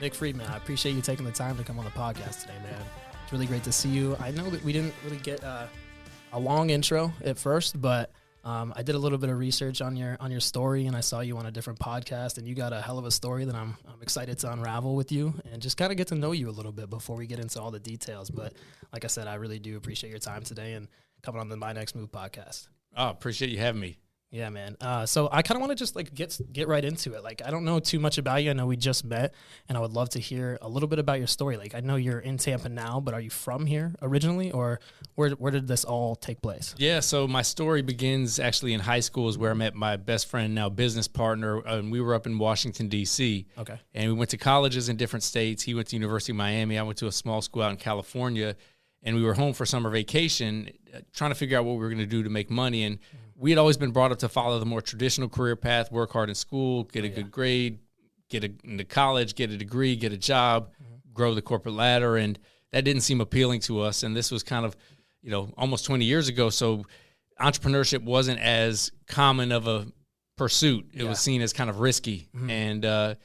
Nick Friedman, I appreciate you taking the time to come on the podcast today, man. It's really great to see you. I know that we didn't really get a long intro at first, but I did a little bit of research on your story, and I saw you on a different podcast, and you got a hell of a story that I'm excited to unravel with you and just kind of get to know you a little bit before we get into all the details. But like I said, I really do appreciate your time today and coming on the My Next Move podcast. Oh, appreciate you having me. Yeah, man. So I kind of want to just like get right into it. Like, I don't know too much about you. I know we just met, and I would love to hear a little bit about your story. Like, I know you're in Tampa now, but are you from here originally, or where did this all take place? Yeah, so my story begins actually in high school is where I met my best friend, now business partner, and we were up in Washington, D.C. Okay. And we went to colleges in different states. He went to University of Miami. I went to a small school out in California, and we were home for summer vacation trying to figure out what we were going to do to make money. And we had always been brought up to follow the more traditional career path, work hard in school, get a good grade, get into college, get a degree, get a job, grow the corporate ladder. And that didn't seem appealing to us. And this was kind of, almost 20 years ago. So entrepreneurship wasn't as common of a pursuit. It was seen as kind of risky. And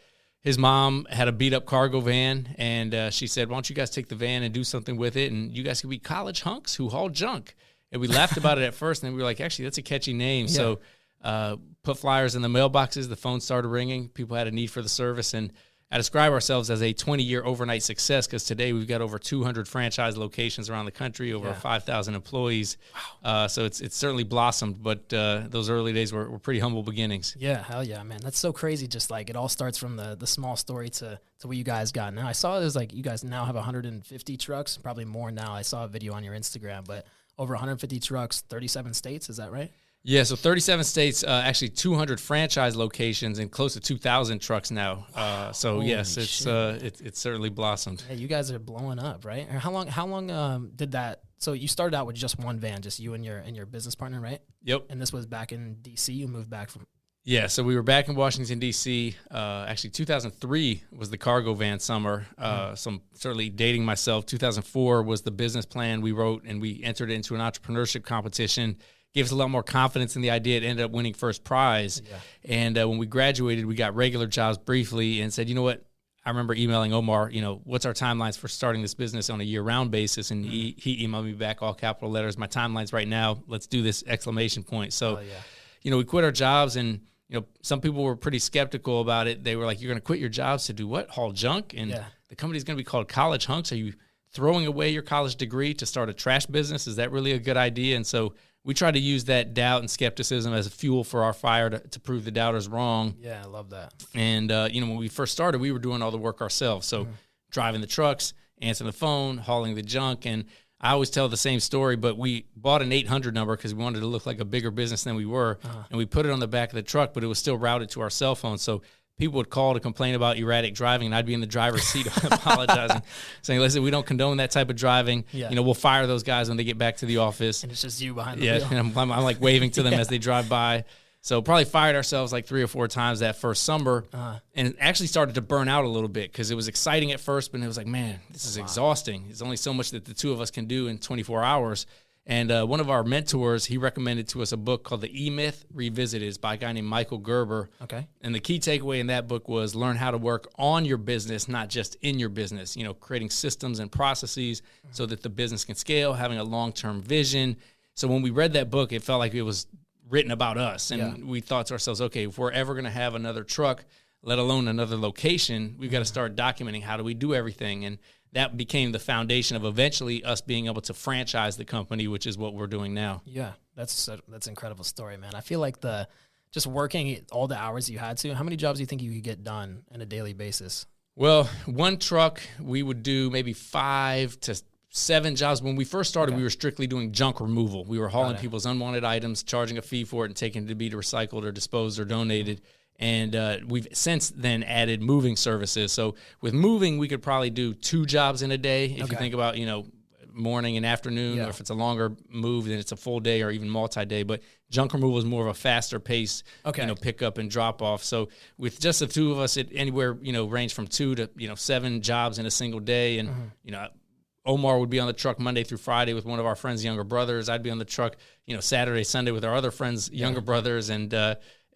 his mom had a beat-up cargo van, and she said, why don't you guys take the van and do something with it, and you guys could be college hunks who haul junk. And we laughed about it at first, and then we were like, actually, that's a catchy name. Yeah. So put flyers in the mailboxes. The phone started ringing. People had a need for the service, and I describe ourselves as a 20-year overnight success because today we've got over 200 franchise locations around the country, over 5,000 employees. Wow. So it's certainly blossomed, but those early days were pretty humble beginnings. Yeah, hell yeah, man. That's so crazy. Just like it all starts from the small story to what you guys got now. I saw it was like you guys now have 150 trucks, probably more now. I saw a video on your Instagram, but over 150 trucks, 37 states. Is that right? Yeah, so 37 states, actually 200 franchise locations, and close to 2,000 trucks now. So yes, it's certainly blossomed. Yeah, you guys are blowing up, right? How long did that? So you started out with just one van, just you and your business partner, right? Yep. And this was back in D.C. You moved back from. Yeah, so we were back in Washington, D.C. Actually, 2003 was the cargo van summer. So I'm certainly dating myself. 2004 was the business plan we wrote, and we entered into an entrepreneurship competition. Gave us a lot more confidence in the idea. It ended up winning first prize. Yeah. And when we graduated, we got regular jobs briefly and said, you know what? I remember emailing Omar, what's our timelines for starting this business on a year-round basis? And he emailed me back, all capital letters, my timeline's right now. Let's do this, ! So, we quit our jobs, and some people were pretty skeptical about it. They were like, you're going to quit your jobs to do what? Haul junk? And the company's going to be called College Hunks. Are you throwing away your college degree to start a trash business? Is that really a good idea? And so we try to use that doubt and skepticism as a fuel for our fire to prove the doubters wrong. Yeah, I love that. And, when we first started, we were doing all the work ourselves. So driving the trucks, answering the phone, hauling the junk. And I always tell the same story, but we bought an 800 number because we wanted to look like a bigger business than we were. And we put it on the back of the truck, but it was still routed to our cell phone. So people would call to complain about erratic driving, and I'd be in the driver's seat apologizing, saying, listen, we don't condone that type of driving. Yeah. We'll fire those guys when they get back to the office. And it's just you behind the wheel. And I'm like waving to them as they drive by. So probably fired ourselves like 3 or 4 times that first summer, and actually started to burn out a little bit because it was exciting at first, but it was like, man, this is exhausting. There's only so much that the two of us can do in 24 hours. And one of our mentors, he recommended to us a book called The E-Myth Revisited. It's by a guy named Michael Gerber. Okay. And the key takeaway in that book was learn how to work on your business, not just in your business, creating systems and processes so that the business can scale, having a long-term vision. So when we read that book, it felt like it was written about us. And we thought to ourselves, okay, if we're ever going to have another truck, let alone another location, we've got to start documenting how do we do everything. And that became the foundation of eventually us being able to franchise the company, which is what we're doing now. Yeah, that's an incredible story, man. I feel like just working all the hours you had to, how many jobs do you think you could get done on a daily basis? Well, one truck, we would do maybe 5 to 7 jobs. When we first started, we were strictly doing junk removal. We were hauling people's unwanted items, charging a fee for it, and taking it to be recycled or disposed or donated. And we've since then added moving services. So with moving, we could probably do 2 jobs in a day. If you think about, morning and afternoon, or if it's a longer move, then it's a full day or even multi-day. But junk removal is more of a faster pace, pick up and drop off. So with just the two of us, it anywhere, range from 2 to, 7 jobs in a single day. And, Omar would be on the truck Monday through Friday with one of our friends' younger brothers. I'd be on the truck, Saturday, Sunday with our other friends' younger brothers. And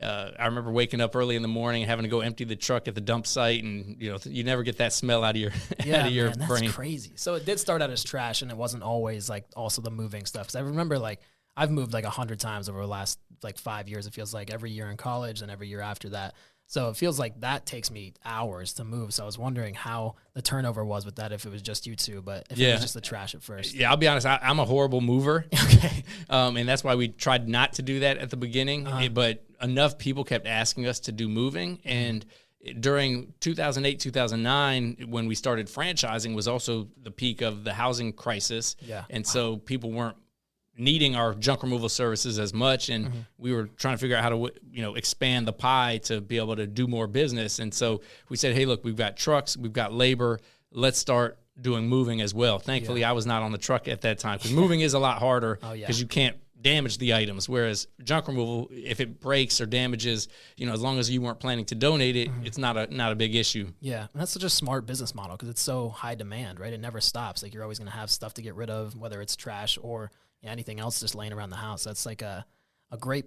I remember waking up early in the morning, having to go empty the truck at the dump site, and you never get that smell out of your out of your man, brain. That's crazy. So it did start out as trash, and it wasn't always like also the moving stuff. Because I remember like I've moved like 100 times over the last like 5 years. It feels like every year in college and every year after that. So it feels like that takes me hours to move. So I was wondering how the turnover was with that, if it was just you two, but if it was just the trash at first. Yeah, I'll be honest. I'm a horrible mover. Okay. And that's why we tried not to do that at the beginning. But enough people kept asking us to do moving. And during 2008, 2009, when we started franchising, was also the peak of the housing crisis. Yeah. And so people weren't needing our junk removal services as much, and we were trying to figure out how to expand the pie to be able to do more business. And so we said, hey, look, we've got trucks, we've got labor, let's start doing moving as well. Thankfully, I was not on the truck at that time, because moving is a lot harder because you can't damage the items, whereas junk removal, if it breaks or damages, as long as you weren't planning to donate it, it's not a big issue. Yeah, and that's such a smart business model because it's so high demand, right? It never stops. Like you're always going to have stuff to get rid of, whether it's trash or anything else just laying around the house. That's like a great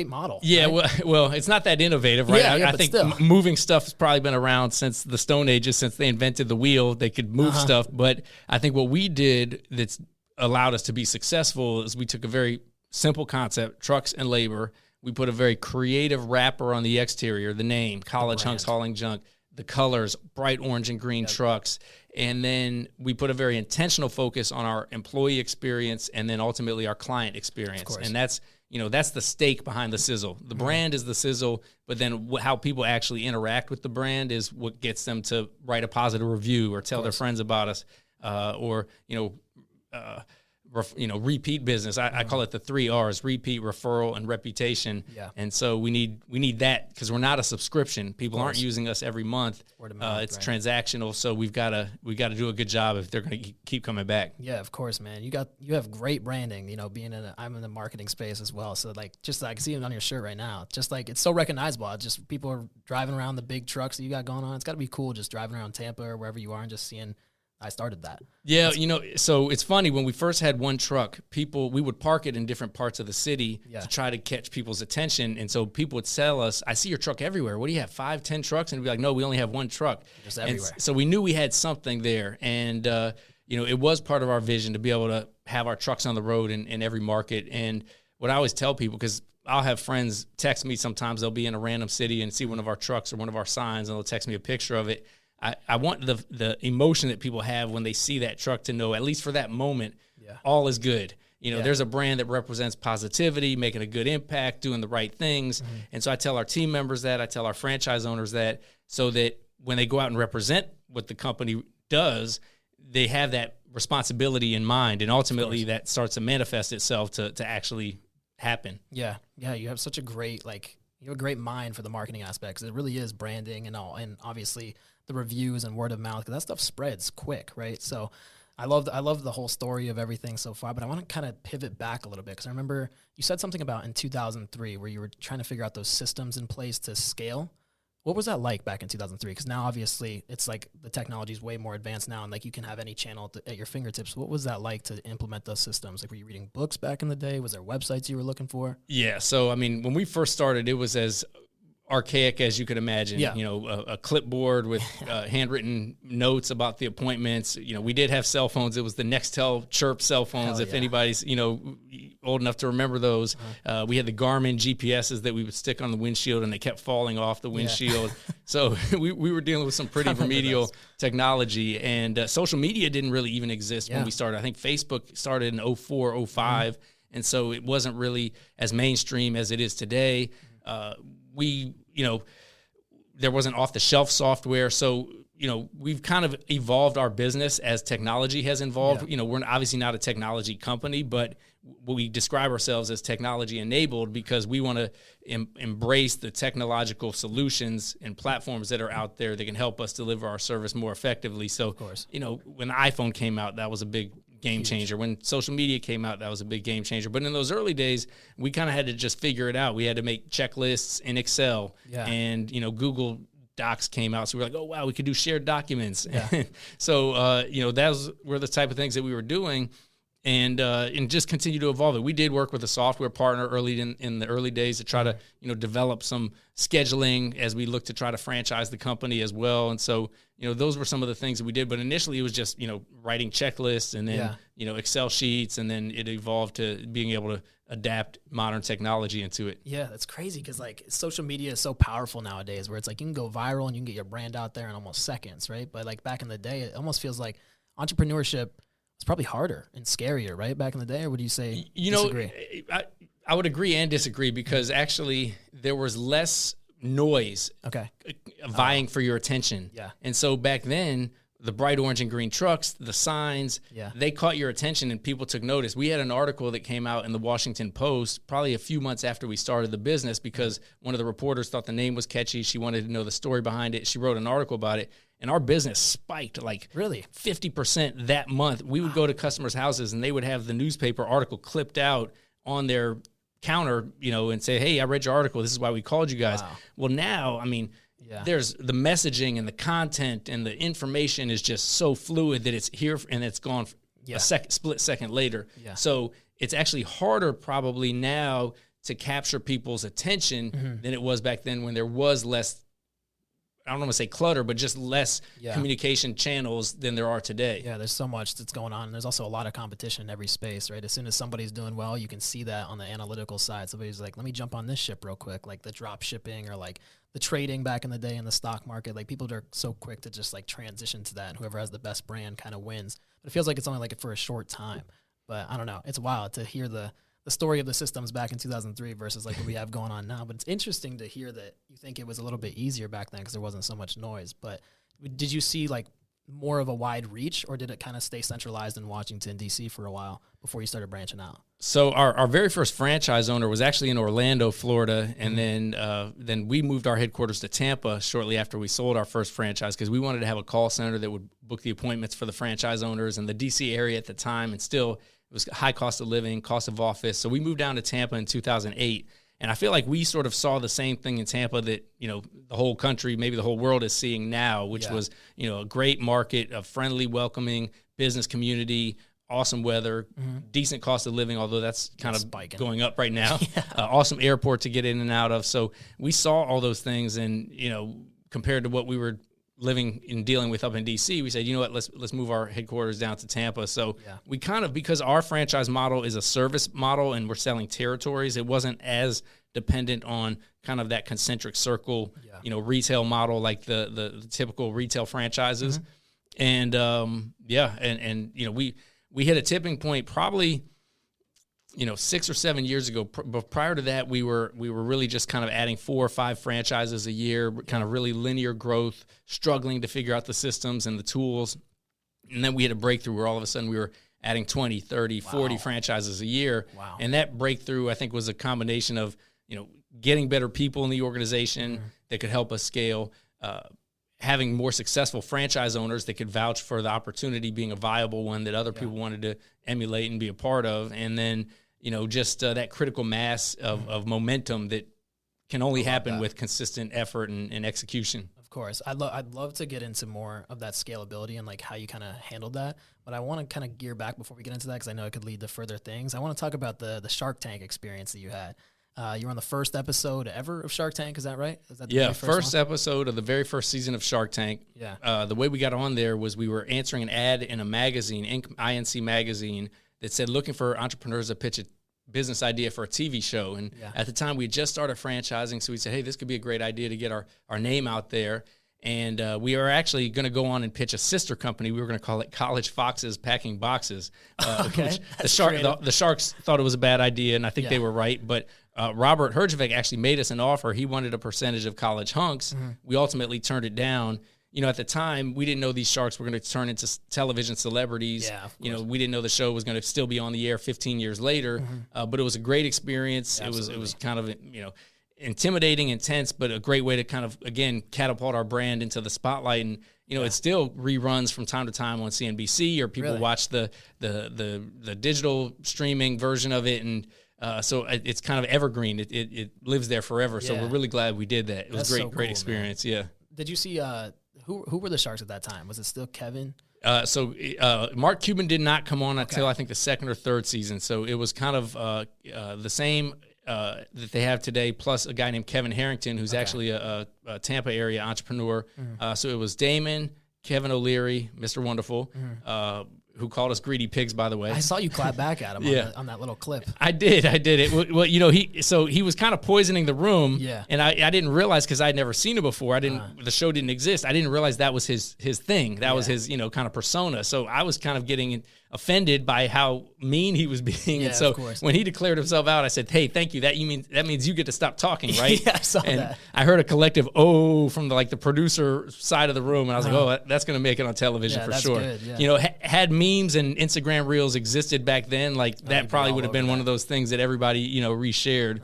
model. Yeah, right? well, it's not that innovative, right? Yeah, I think moving stuff has probably been around since the Stone Ages, since they invented the wheel. They could move stuff, but I think what we did that's allowed us to be successful is we took a very simple concept, trucks and labor. We put a very creative wrapper on the exterior, the name, College H.U.N.K.S Hauling Junk, the colors, bright orange and green trucks. And then we put a very intentional focus on our employee experience and then ultimately our client experience. And that's the stake behind the sizzle. The brand is the sizzle, but then how people actually interact with the brand is what gets them to write a positive review or tell their friends about us, or repeat business. I call it the 3 R's: repeat, referral, and reputation. Yeah. And so we need that because we're not a subscription. People aren't using us every month. Word of mouth, it's transactional. So we've got to do a good job if they're going to keep coming back. Yeah, of course, man. You have great branding. I'm in the marketing space as well. So like, just I can see it on your shirt right now. Just like it's so recognizable. It's just people are driving around the big trucks that you got going on. It's got to be cool just driving around Tampa or wherever you are and just seeing. I started that. Yeah, so it's funny, when we first had one truck, we would park it in different parts of the city to try to catch people's attention. And so people would tell us, I see your truck everywhere. What do you have, 5, 10 trucks? And we'd be like, no, we only have one truck. Just everywhere. And so we knew we had something there. And, it was part of our vision to be able to have our trucks on the road in every market. And what I always tell people, because I'll have friends text me sometimes, they'll be in a random city and see one of our trucks or one of our signs, and they'll text me a picture of it. I want the emotion that people have when they see that truck to know, at least for that moment, all is good. There's a brand that represents positivity, making a good impact, doing the right things. And so I tell our team members that, I tell our franchise owners that, so that when they go out and represent what the company does, they have that responsibility in mind. And ultimately that starts to manifest itself to actually happen. Yeah. Yeah. You have such a great, you have a great mind for the marketing aspect, because it really is branding and all. And obviously the reviews and word of mouth, because that stuff spreads quick, right? So I love the whole story of everything so far, but I want to kind of pivot back a little bit, because I remember you said something about in 2003 where you were trying to figure out those systems in place to scale. What was that like back in 2003? Because now obviously it's like the technology is way more advanced now, and like you can have any channel at your fingertips. What was that like to implement those systems? Like, were you reading books back in the day? Was there websites you were looking for? Yeah. So, I mean, when we first started, it was as archaic as you could imagine. Yeah. A clipboard with handwritten notes about the appointments. We did have cell phones. It was the Nextel Chirp cell phones. If anybody's old enough to remember those. We had the Garmin GPSs that we would stick on the windshield, and they kept falling off the windshield. So we were dealing with some pretty remedial technology, and social media didn't really even exist when we started. I think Facebook started in 04, 05, and so it wasn't really as mainstream as it is today. There wasn't off-the-shelf software. So, we've kind of evolved our business as technology has evolved. Yeah. We're obviously not a technology company, but we describe ourselves as technology-enabled because we want to embrace the technological solutions and platforms that are out there that can help us deliver our service more effectively. So, when the iPhone came out, that was a big game changer. When social media came out, that was a big game changer. But in those early days, we kind of had to just figure it out. We had to make checklists in Excel, and Google Docs came out, so we were like, oh wow, we could do shared documents. So those were the type of things that we were doing. and just continue to evolve it. We did work with a software partner early in the early days to try to develop some scheduling as we look to try to franchise the company as well. And so those were some of the things that we did. But initially it was just writing checklists and then Excel sheets, and then it evolved to being able to adapt modern technology into it. Yeah, that's crazy because like social media is so powerful nowadays, where it's like you can go viral and you can get your brand out there in almost seconds, right? But like back in the day, it almost feels like entrepreneurship it's probably harder and scarier, right? Back in the day, or would you say disagree? I would agree and disagree, because actually there was less noise vying for your attention. Yeah. And so back then, the bright orange and green trucks, the signs, they caught your attention and people took notice. We had an article that came out in the Washington Post probably a few months after we started the business, because one of the reporters thought the name was catchy. She wanted to know the story behind it. She wrote an article about it. And our business spiked like really 50% that month. We would go to customers' houses and they would have the newspaper article clipped out on their counter, and say, "Hey, I read your article. This is why we called you guys." Wow. Well, now, I mean, there's the messaging and the content and the information is just so fluid that it's here and it's gone a split second later. Yeah. So it's actually harder probably now to capture people's attention than it was back then, when there was less, I don't want to say clutter, but just less communication channels than there are today. Yeah, there's so much that's going on. And there's also a lot of competition in every space, right? As soon as somebody's doing well, you can see that on the analytical side. Somebody's like, let me jump on this ship real quick, like the drop shipping or like the trading back in the day in the stock market. Like people are so quick to just like transition to that, and whoever has the best brand kind of wins. But it feels like it's only like for a short time. But I don't know. It's wild to hear the story of the systems back in 2003 versus like what we have going on now. But it's interesting to hear that you think it was a little bit easier back then because there wasn't so much noise. But did you see like more of a wide reach, or did it kind of stay centralized in Washington, D.C. for a while before you started branching out? So our very first franchise owner was actually in Orlando, Florida. And then we moved our headquarters to Tampa shortly after we sold our first franchise, because we wanted to have a call center that would book the appointments for the franchise owners in the D.C. area at the time. And still, it was high cost of living, cost of office. So we moved down to Tampa in 2008. And I feel like we sort of saw the same thing in Tampa that, the whole country, maybe the whole world is seeing now, which was, a great market, a friendly, welcoming business community, awesome weather, decent cost of living, although that's kind of spiking, going up right now. Awesome airport to get in and out of. So we saw all those things, and, compared to what we were living and dealing with up in DC, we said, you know what, let's move our headquarters down to Tampa. So we kind of, because our franchise model is a service model and we're selling territories, it wasn't as dependent on kind of that concentric circle, retail model like the typical retail franchises. And we hit a tipping point probably 6 or 7 years ago. But prior to that, we were really just kind of adding 4 or 5 franchises a year, kind of really linear growth, struggling to figure out the systems and the tools. And then we had a breakthrough where all of a sudden we were adding 20, 30, 40 franchises a year. Wow. And that breakthrough, I think, was a combination of, getting better people in the organization that could help us scale, having more successful franchise owners that could vouch for the opportunity being a viable one that other people wanted to emulate and be a part of. And then, just that critical mass of momentum that can only happen with consistent effort and execution. Of course. I'd love to get into more of that scalability and like how you kind of handled that. But I want to kind of gear back before we get into that, because I know it could lead to further things. I want to talk about the Shark Tank experience that you had. You were on the first episode ever of Shark Tank, is that right? Is that the first episode of the very first season of Shark Tank. Yeah. The way we got on there was we were answering an ad in a magazine, INC magazine, that said looking for entrepreneurs to pitch a business idea for a TV show. And at the time, we had just started franchising, so we said, hey, this could be a great idea to get our name out there. And we are actually going to go on and pitch a sister company. We were going to call it College Foxes Packing Boxes. The Sharks thought it was a bad idea, and I think they were right. But Robert Herjavec actually made us an offer. He wanted a percentage of College H.U.N.K.S. We ultimately turned it down. At the time, we didn't know these sharks were going to turn into television celebrities. Yeah, we didn't know the show was going to still be on the air 15 years later. But it was a great experience. Absolutely. It was kind of, intimidating, intense, but a great way to kind of, again, catapult our brand into the spotlight. And, it still reruns from time to time on CNBC, or people watch the digital streaming version of it. And so it's kind of evergreen. It lives there forever. So we're really glad we did that. It was great experience. Man. Yeah. Did you see who were the Sharks at that time? Was it still Kevin? Mark Cuban did not come on until I think the second or third season. So it was kind of the same that they have today, plus a guy named Kevin Harrington, who's actually a Tampa area entrepreneur. So it was Damon, Kevin O'Leary, Mr. Wonderful, who called us greedy pigs, by the way. I saw you clap back at him on that little clip. I did it. Well, he was kind of poisoning the room, and I didn't realize, because I'd never seen it before. The show didn't exist. I didn't realize that was his thing. That was his kind of persona. So I was kind of getting offended by how mean he was being. And so when he declared himself out, I said, "Hey, thank you. That means you get to stop talking, right?" I saw that. I heard a collective "oh" from the producer side of the room, and I was like, "Oh, that's going to make it on television for sure." Good, had memes and Instagram reels existed back then, that probably would have been one of those things that everybody reshared.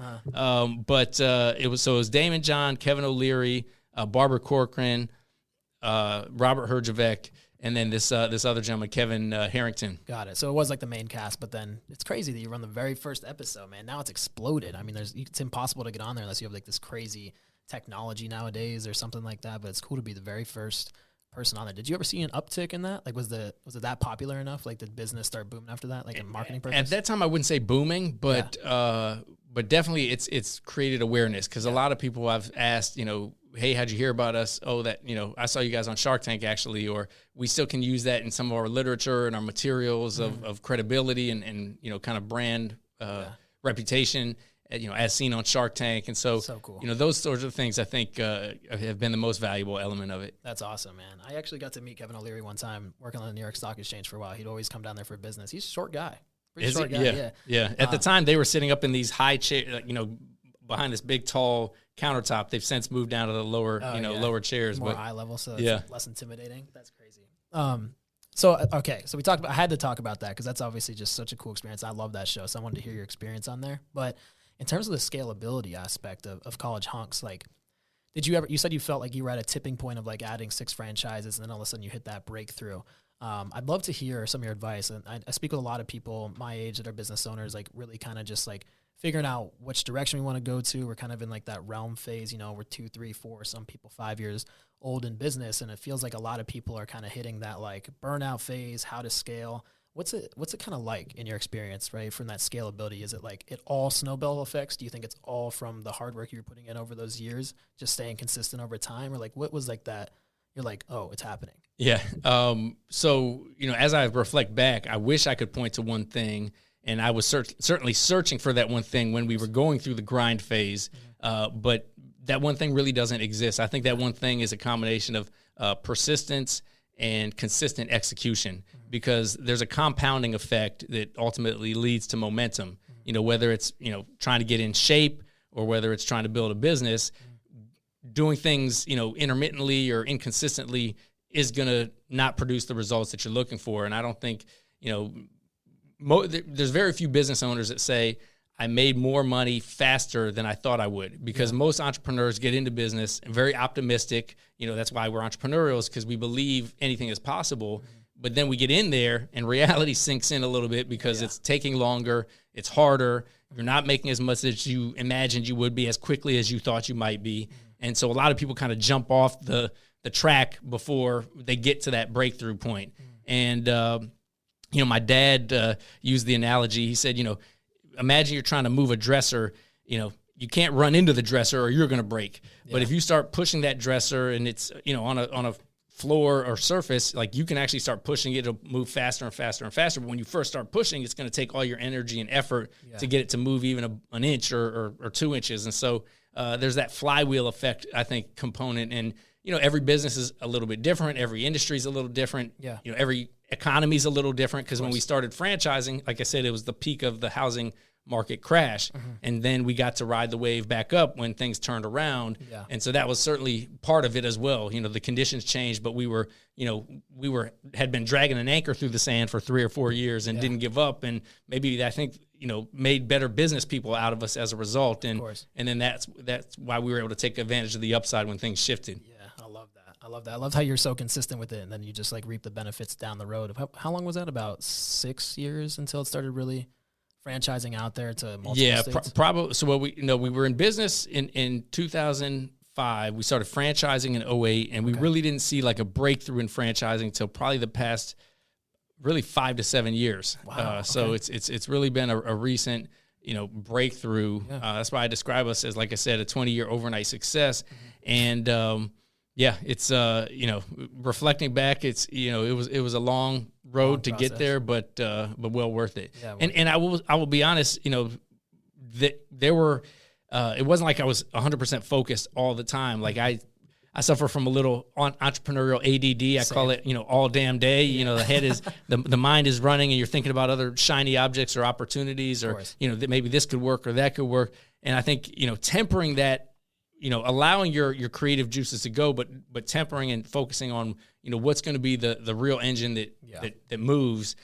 But it was Damon John, Kevin O'Leary, Barbara Corcoran, Robert Herjavec, and then this other gentleman, Kevin Harrington. Got it. So it was the main cast, but then it's crazy that you run the very first episode, man. Now it's exploded. I mean, it's impossible to get on there unless you have this crazy technology nowadays or something like that. But it's cool to be the very first person on there. Did you ever see an uptick in that? Was it that popular enough? Did business start booming after that? In marketing purpose? At that time, I wouldn't say booming, but definitely it's created awareness, because a lot of people I've asked, hey, how'd you hear about us? Oh, that, I saw you guys on Shark Tank, actually, or we still can use that in some of our literature and our materials of credibility and kind of brand reputation, as seen on Shark Tank. And so cool. Those sorts of things, I think, have been the most valuable element of it. That's awesome, man. I actually got to meet Kevin O'Leary one time working on the New York Stock Exchange for a while. He'd always come down there for business. He's a short guy. Pretty short guy, yeah. At the time, they were sitting up in these high chairs, behind this big, tall countertop. They've since moved down to the lower, lower chairs. More eye level, so it's less intimidating. That's crazy. So we talked about, I had to talk about that because that's obviously just such a cool experience. I love that show, so I wanted to hear your experience on there. But in terms of the scalability aspect of College H.U.N.K.S, did you ever, you said you felt like you were at a tipping point of adding 6 franchises, and then all of a sudden you hit that breakthrough. I'd love to hear some of your advice. And I speak with a lot of people my age that are business owners, really kind of just figuring out which direction we want to go to. We're kind of in that realm phase, we're 2, 3, 4, some people 5 years old in business. And it feels like a lot of people are kind of hitting that burnout phase, how to scale. What's it kind of like in your experience, right? From that scalability, is it it all snowball effects? Do you think it's all from the hard work you were putting in over those years, just staying consistent over time? Or what was that? You're oh, it's happening. Yeah. So, as I reflect back, I wish I could point to one thing, and I was certainly searching for that one thing when we were going through the grind phase. But that one thing really doesn't exist. I think that one thing is a combination of persistence and consistent execution, because there's a compounding effect that ultimately leads to momentum. Whether it's, trying to get in shape or whether it's trying to build a business, doing things, intermittently or inconsistently is going to not produce the results that you're looking for. And I don't think, there's very few business owners that say, I made more money faster than I thought I would, because most entrepreneurs get into business very optimistic. That's why we're entrepreneurials, because we believe anything is possible. But then we get in there and reality sinks in a little bit, because it's taking longer, it's harder. You're not making as much as you imagined you would be as quickly as you thought you might be. And so a lot of people kind of jump off the track before they get to that breakthrough point. And, my dad used the analogy. He said, imagine you're trying to move a dresser, you can't run into the dresser or you're going to break. But if you start pushing that dresser and it's, on a floor or surface, you can actually start pushing it, it'll move faster and faster and faster. But when you first start pushing, it's going to take all your energy and effort to get it to move even an inch or 2 inches. And so there's that flywheel effect, I think, component. And, every business is a little bit different. Every industry is a little different. Yeah. Every economy is a little different, because when we started franchising, like I said, it was the peak of the housing market crash. And then we got to ride the wave back up when things turned around. Yeah. And so that was certainly part of it as well. The conditions changed, but we had been dragging an anchor through the sand for 3 or 4 years and didn't give up. And maybe I think, made better business people out of us as a result. And then that's why we were able to take advantage of the upside when things shifted. Yeah. I love that. I love how you're so consistent with it, and then you just reap the benefits down the road. How long was that? About 6 years until it started really franchising out there to multiple states? Probably. So we were in business in 2005 05. We started franchising in 08, and we really didn't see like a breakthrough in franchising until probably the past really 5 to 7 years. Wow. So it's really been a recent, breakthrough. Yeah. That's why I describe us as, like I said, a 20-year overnight success. And it's reflecting back, it's it was a long road to get there, but well worth it. Yeah, and I will be honest, that there were it wasn't like I was 100% focused all the time. Like I suffer from a little entrepreneurial ADD. I call it, all damn day. The head is the mind is running, and you're thinking about other shiny objects or opportunities, or that maybe this could work or that could work. And I think tempering that, allowing your creative juices to go, but tempering and focusing on what's going to be the real engine that moves.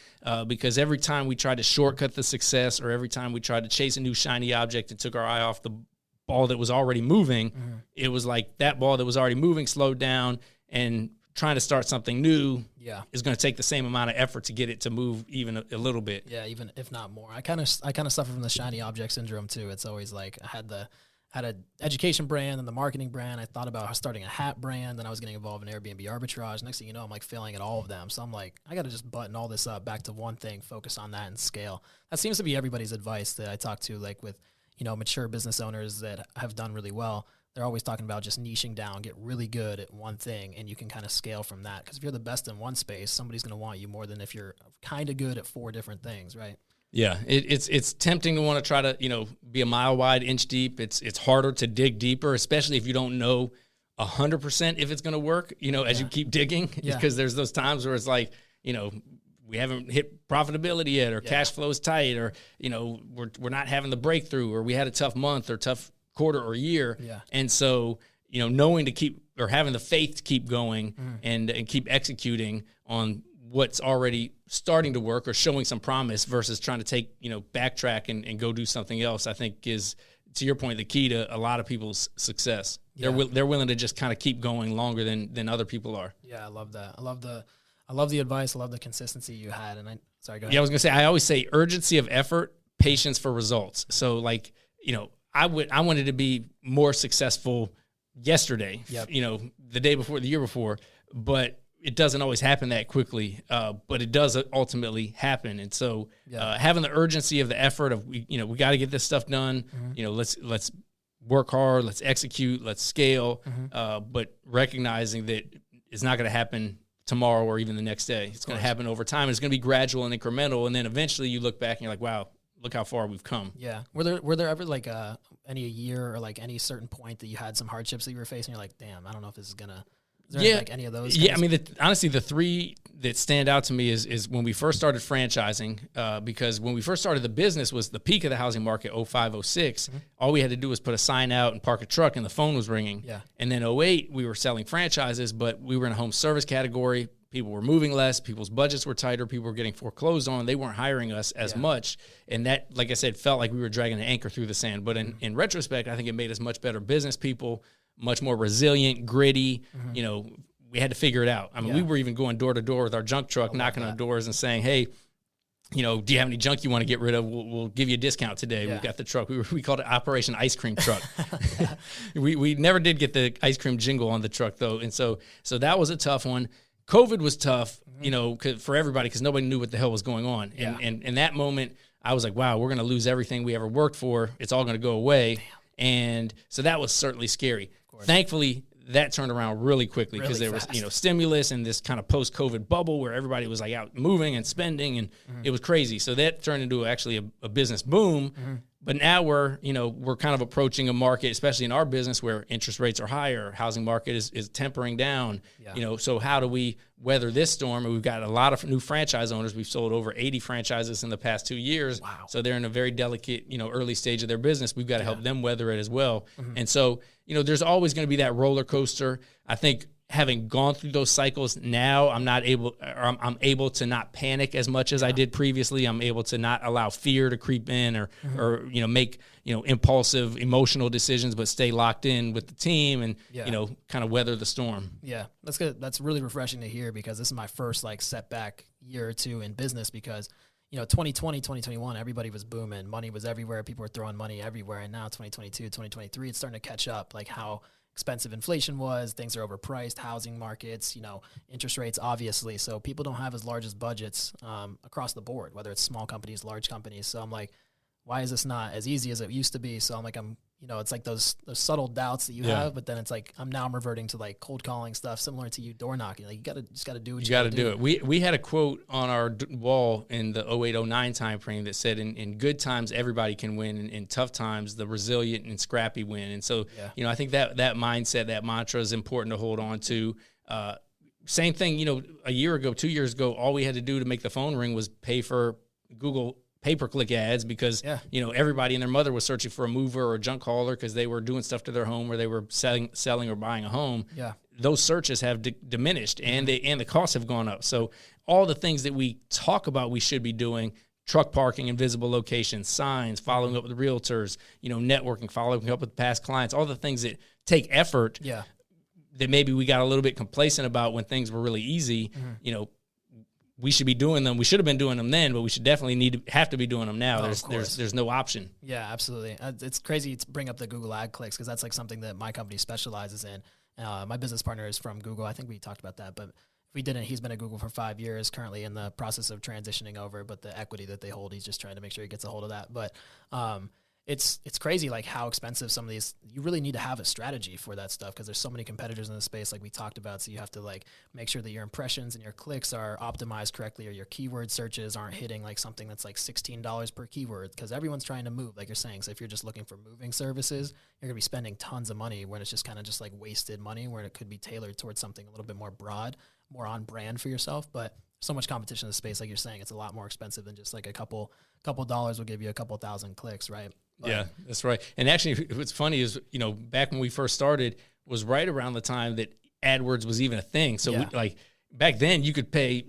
Because every time we tried to shortcut the success, or every time we tried to chase a new shiny object and took our eye off the ball that was already moving, it was like that ball that was already moving slowed down, and trying to start something new is going to take the same amount of effort to get it to move even a little bit. Yeah, even if not more. I kind of suffer from the shiny object syndrome too. It's always like I had an education brand and the marketing brand. I thought about starting a hat brand, and I was getting involved in Airbnb arbitrage. Next thing you know, I'm like failing at all of them. So I'm like, I got to just button all this up back to one thing, focus on that, and scale. That seems to be everybody's advice that I talk to, like with mature business owners that have done really well. They're always talking about just niching down, get really good at one thing, and you can kind of scale from that. Because if you're the best in one space, somebody's going to want you more than if you're kind of good at 4 different things, right? Yeah, it's tempting to want to try to be a mile wide, inch deep. It's harder to dig deeper, especially if you don't know 100% if it's going to work. As you keep digging, because there's those times where it's like we haven't hit profitability yet, or cash flow is tight, or we're not having the breakthrough, or we had a tough month or tough quarter or year, and so knowing to keep, or having the faith to keep going and keep executing on what's already starting to work or showing some promise, versus trying to take, backtrack and go do something else, I think is, to your point, the key to a lot of people's success. Yeah. They're willing to just kind of keep going longer than other people are. Yeah, I love that. I love the advice. I love the consistency you had. And sorry, go ahead. Yeah, I was gonna say, I always say urgency of effort, patience for results. So like, I wanted to be more successful yesterday, the day before, the year before, but it doesn't always happen that quickly, but it does ultimately happen. And so having the urgency of the effort of, we got to get this stuff done, let's work hard, let's execute, let's scale, but recognizing that it's not going to happen tomorrow or even the next day. It's going to happen over time. It's going to be gradual and incremental. And then eventually you look back and you're like, wow, look how far we've come. Yeah. Were there ever like any year or like any certain point that you had some hardships that you were facing? You're like, damn, I don't know if this is going to... Is there like any of those? Yeah, I mean, honestly, the 3 that stand out to me is when we first started franchising, because when we first started the business was the peak of the housing market, 05, 06. All we had to do was put a sign out and park a truck, and the phone was ringing. Yeah. And then 08, we were selling franchises, but we were in a home service category. People were moving less. People's budgets were tighter. People were getting foreclosed on. They weren't hiring us as much. And that, like I said, felt like we were dragging an anchor through the sand. But in retrospect, I think it made us much better business people, much more resilient, gritty. We had to figure it out. I mean, we were even going door to door with our junk truck, knocking on doors and saying, hey, do you have any junk you want to get rid of? We'll give you a discount today. We've got the truck. We called it Operation Ice Cream Truck. We never did get the ice cream jingle on the truck, though. And so that was a tough one. COVID was tough, for everybody, because nobody knew what the hell was going on. And in that moment, I was like, wow, we're going to lose everything we ever worked for. It's all going to go away. Damn. And so that was certainly scary. Thankfully, that turned around really quickly, because there was, stimulus and this kind of post-COVID bubble where everybody was like out moving and spending, and it was crazy. So that turned into actually a business boom. But now we're kind of approaching a market, especially in our business, where interest rates are higher, housing market is tempering down. So how do we weather this storm? And we've got a lot of new franchise owners. We've sold over 80 franchises in the past 2 years. Wow. So they're in a very delicate, early stage of their business. We've got to help them weather it as well. And so, there's always going to be that roller coaster. I think having gone through those cycles now, I'm able to not panic as much as I did previously. I'm able to not allow fear to creep in or make impulsive emotional decisions, but stay locked in with the team and kind of weather the storm. Yeah, that's good. That's really refreshing to hear, because this is my first setback year or two in business, because 2020, 2021, everybody was booming. Money was everywhere. People were throwing money everywhere. And now 2022, 2023, it's starting to catch up, like how expensive inflation was, things are overpriced, housing markets, interest rates, obviously. So people don't have as large as budgets across the board, whether it's small companies, large companies. So I'm like, why is this not as easy as it used to be? So I'm like, it's like those subtle doubts that you have, but then it's like, I'm reverting to like cold calling stuff, similar to you door knocking. Like you just got to do what you got to do. It. We had a quote on our wall in the 08-09 time frame that said, in good times, everybody can win. And in tough times, the resilient and scrappy win. And so, I think that mindset, that mantra is important to hold on to. Same thing, a year ago, 2 years ago, all we had to do to make the phone ring was pay for Google pay-per-click ads because, everybody and their mother was searching for a mover or a junk hauler because they were doing stuff to their home or they were selling or buying a home. Yeah. Those searches have diminished and the costs have gone up. So all the things that we talk about we should be doing, truck parking in visible locations, signs, following up with realtors, networking, following up with past clients, all the things that take effort that maybe we got a little bit complacent about when things were really easy, we should be doing them. We should have been doing them then, but we should definitely have to be doing them now. There's no option. Yeah, absolutely. It's crazy to bring up the Google ad clicks because that's like something that my company specializes in. My business partner is from Google. I think we talked about that, but if we didn't, he's been at Google for 5 years, currently in the process of transitioning over, but the equity that they hold, he's just trying to make sure he gets a hold of that. But it's crazy like how expensive some of these, you really need to have a strategy for that stuff because there's so many competitors in the space like we talked about. So you have to like make sure that your impressions and your clicks are optimized correctly or your keyword searches aren't hitting like something that's like $16 per keyword because everyone's trying to move, like you're saying. So if you're just looking for moving services, you're gonna be spending tons of money when it's just kind of just like wasted money where it could be tailored towards something a little bit more broad, more on brand for yourself. But so much competition in the space, like you're saying, it's a lot more expensive than just like a couple dollars will give you a couple thousand clicks, right? But yeah, that's right. And actually, what's funny is, back when we first started was right around the time that AdWords was even a thing. So we, back then you could pay,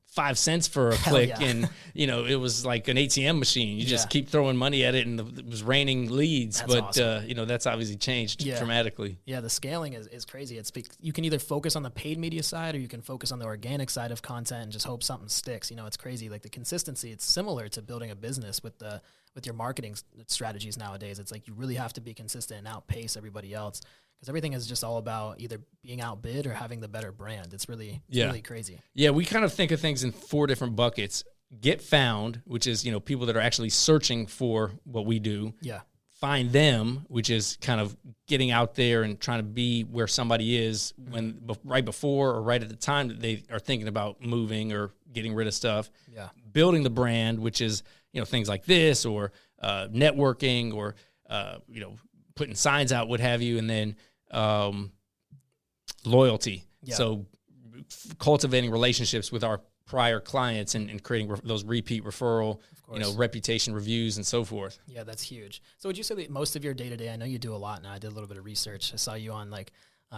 5 cents for a click and, it was like an ATM machine. You just keep throwing money at it and it was raining leads. That's awesome. That's obviously changed dramatically. Yeah, the scaling is crazy. You can either focus on the paid media side or you can focus on the organic side of content and just hope something sticks. It's crazy. Like the consistency, it's similar to building a business with your marketing strategies nowadays. It's like you really have to be consistent and outpace everybody else. Because everything is just all about either being outbid or having the better brand. It's really crazy. Yeah, we kind of think of things in 4 different buckets. Get found, which is, people that are actually searching for what we do. Yeah. Find them, which is kind of getting out there and trying to be where somebody is when right before or right at the time that they are thinking about moving or getting rid of stuff. Yeah. Building the brand, which is, things like this or networking or, putting signs out, what have you, and then loyalty. Yeah. So cultivating relationships with our prior clients and creating those repeat referral, reputation reviews and so forth. Yeah, that's huge. So would you say that most of your day-to-day, I know you do a lot now, I did a little bit of research. I saw you on like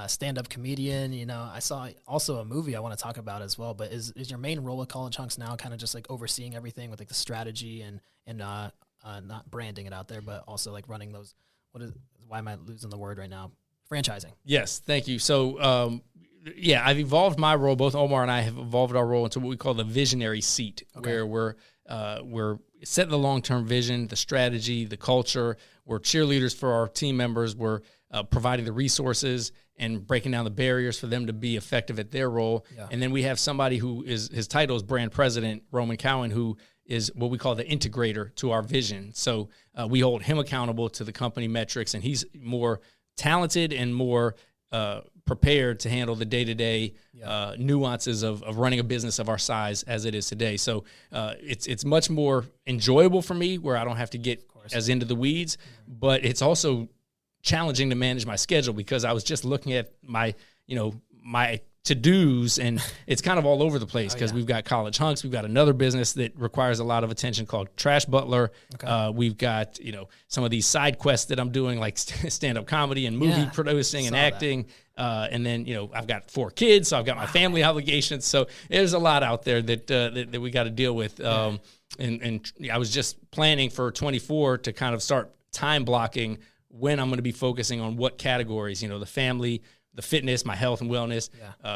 stand-up comedian, I saw also a movie I want to talk about as well, but is your main role at College H.U.N.K.S now kind of just like overseeing everything with like the strategy and not branding it out there, but also like running those, why am I losing the word right now? Franchising. Yes, thank you. So, I've evolved my role. Both Omar and I have evolved our role into what we call the visionary seat, where we're setting the long-term vision, the strategy, the culture. We're cheerleaders for our team members. We're providing the resources and breaking down the barriers for them to be effective at their role. Yeah. And then we have somebody who his title is brand president, Roman Cowan, who is what we call the integrator to our vision. So we hold him accountable to the company metrics, and he's more talented and more prepared to handle the day-to-day nuances of running a business of our size as it is today. So it's much more enjoyable for me where I don't have to get as into the weeds, but it's also challenging to manage my schedule because I was just looking at my to-dos, and it's kind of all over the place because we've got College H.U.N.K.S. We've got another business that requires a lot of attention called Trash Butler. Okay. We've got, some of these side quests that I'm doing like stand-up comedy and movie producing and acting. And then, I've got 4 kids, so I've got my family obligations. So there's a lot out there that we got to deal with. And I was just planning for 24 to kind of start time blocking when I'm going to be focusing on what categories, the family, the fitness, my health and wellness,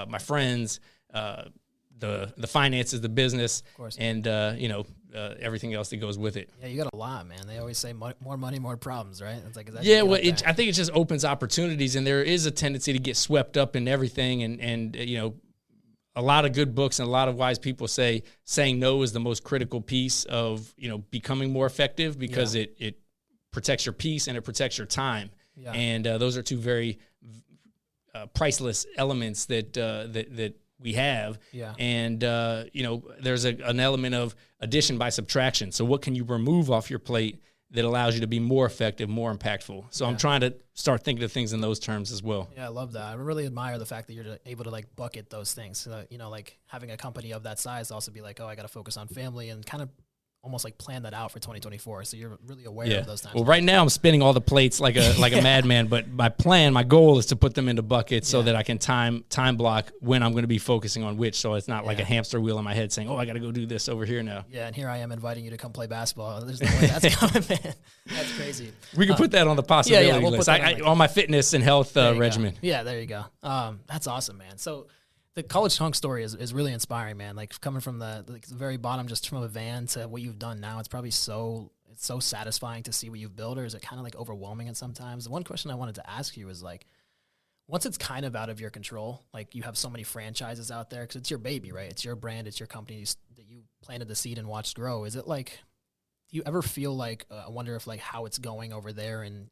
my friends, the finances, the business, and everything else that goes with it. Yeah, you got a lot, man. They always say more money, more problems, right? It's like, yeah, well, I think it just opens opportunities, and there is a tendency to get swept up in everything. And a lot of good books and a lot of wise people say saying no is the most critical piece of, becoming more effective, because it protects your peace and it protects your time. Yeah. And those are two very priceless elements that we have. Yeah. And, there's an element of addition by subtraction. So what can you remove off your plate that allows you to be more effective, more impactful? So I'm trying to start thinking of things in those terms as well. Yeah, I love that. I really admire the fact that you're able to like bucket those things. Like having a company of that size also be like, oh, I got to focus on family, and kind of almost like plan that out for 2024. So you're really aware of those times. Well, right now I'm spinning all the plates like a madman, but my goal is to put them into buckets so that I can time block when I'm going to be focusing on which. So it's not like a hamster wheel in my head saying, oh, I got to go do this over here now. Yeah. And here I am inviting you to come play basketball. There's no way that's coming, man. That's crazy. We can put that on the possibility list. On my fitness and health regimen. Yeah, there you go. That's awesome, man. So the College H.U.N.K.S story is really inspiring, man. Like coming from the very bottom, just from a van, to what you've done now, it's probably so satisfying to see what you've built, or is it kind of like overwhelming at sometimes? The one question I wanted to ask you is like, once it's kind of out of your control, like you have so many franchises out there, because it's your baby, right? It's your brand, it's your company that you planted the seed and watched grow. Is it like, do you ever feel like, I wonder if like how it's going over there in,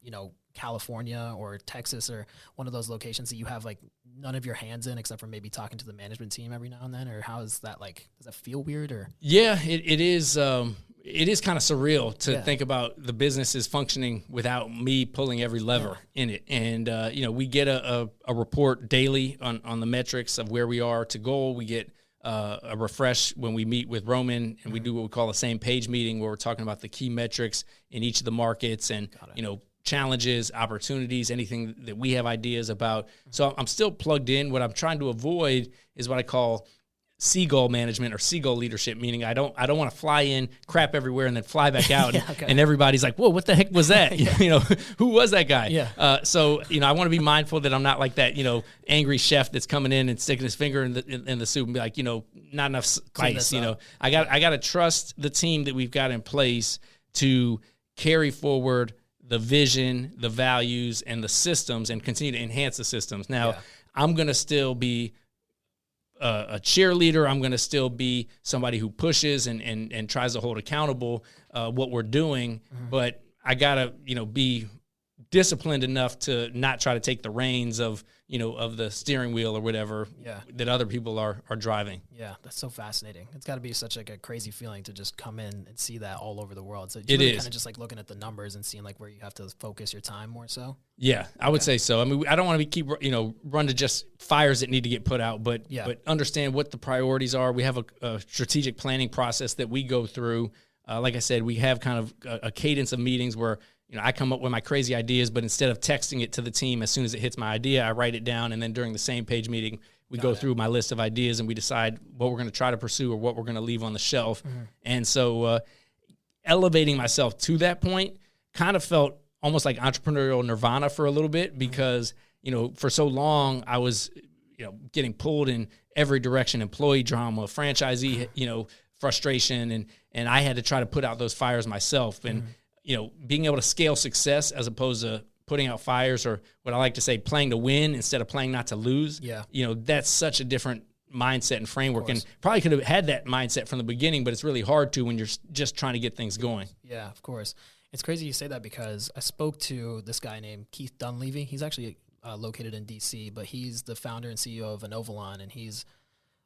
California or Texas or one of those locations that you have like none of your hands in, except for maybe talking to the management team every now and then? Or how is that like, does that feel weird? Or yeah, it is kind of surreal to think about the business is functioning without me pulling every lever in it. And we get a report daily on the metrics of where we are to goal. We get a refresh when we meet with Roman, and we do what we call a same page meeting, where we're talking about the key metrics in each of the markets and challenges, opportunities, anything that we have ideas about. So I'm still plugged in. What I'm trying to avoid is what I call seagull management or seagull leadership, meaning I don't want to fly in, crap everywhere, and then fly back out, and everybody's like, whoa, what the heck was that? Who was that guy? Yeah. So I want to be mindful that I'm not like that angry chef that's coming in and sticking his finger in the soup and be like, not enough spice. I got to trust the team that we've got in place to carry forward the vision, the values, and the systems, and continue to enhance the systems. Now, I'm going to still be a cheerleader. I'm going to still be somebody who pushes and tries to hold accountable what we're doing, but I got to be disciplined enough to not try to take the reins of the steering wheel or whatever that other people are driving. Yeah, that's so fascinating. It's got to be such like a crazy feeling to just come in and see that all over the world. So it is kind of just like looking at the numbers and seeing like where you have to focus your time more so. Yeah, I would say so. I mean, I don't want to keep run to just fires that need to get put out, but understand what the priorities are. We have a strategic planning process that we go through. Like I said, we have kind of a cadence of meetings where I come up with my crazy ideas, but instead of texting it to the team as soon as it hits my idea, I write it down, and then during the same page meeting, we go through my list of ideas and we decide what we're going to try to pursue or what we're going to leave on the shelf. And so elevating myself to that point kind of felt almost like entrepreneurial nirvana for a little bit, because for so long I was getting pulled in every direction, employee drama, franchisee frustration, and I had to try to put out those fires myself. And being able to scale success as opposed to putting out fires, or what I like to say, playing to win instead of playing not to lose. Yeah. That's such a different mindset and framework, and probably could have had that mindset from the beginning, but it's really hard to when you're just trying to get things going. Yeah, of course. It's crazy you say that, because I spoke to this guy named Keith Dunleavy. He's actually located in DC, but he's the founder and CEO of Inovalon, and he's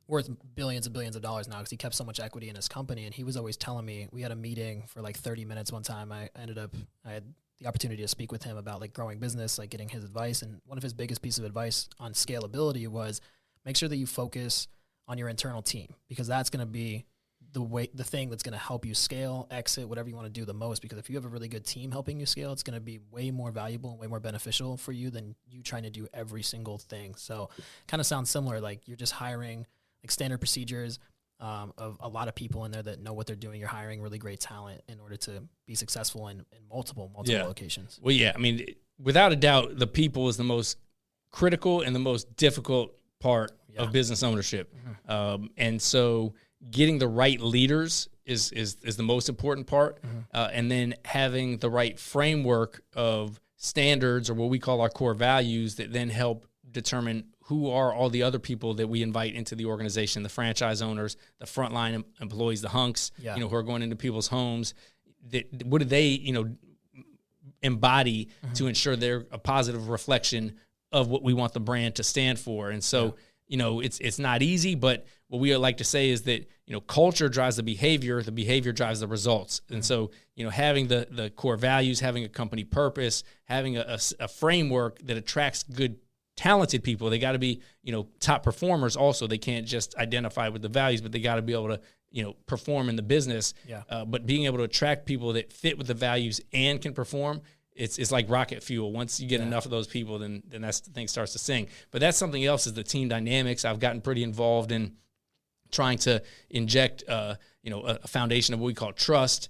worth billions and billions of dollars now because he kept so much equity in his company. And he was always telling me, we had a meeting for like 30 minutes one time. I had the opportunity to speak with him about like growing business, like getting his advice. And one of his biggest pieces of advice on scalability was make sure that you focus on your internal team, because that's going to be the thing that's going to help you scale, exit, whatever you want to do the most. Because if you have a really good team helping you scale, it's going to be way more valuable and way more beneficial for you than you trying to do every single thing. So kind of sounds similar. Like you're just hiring like standard procedures of a lot of people in there that know what they're doing. You're hiring really great talent in order to be successful in multiple locations. Well, yeah, I mean, without a doubt, the people is the most critical and the most difficult part of business ownership. And so, getting the right leaders is the most important part, and then having the right framework of standards, or what we call our core values, that then help determine who are all the other people that we invite into the organization, the franchise owners, the frontline employees, the hunks, who are going into people's homes. What do they, embody to ensure they're a positive reflection of what we want the brand to stand for? And so, it's not easy, but what we like to say is that, culture drives the behavior drives the results. And so, having the core values, having a company purpose, having a framework that attracts good, talented people. They got to be, top performers also. They can't just identify with the values, but they got to be able to, perform in the business. But being able to attract people that fit with the values and can perform, it's like rocket fuel. Once you get enough of those people, then that's the thing starts to sing. But that's something else, is the team dynamics. I've gotten pretty involved in trying to inject, a foundation of what we call trust,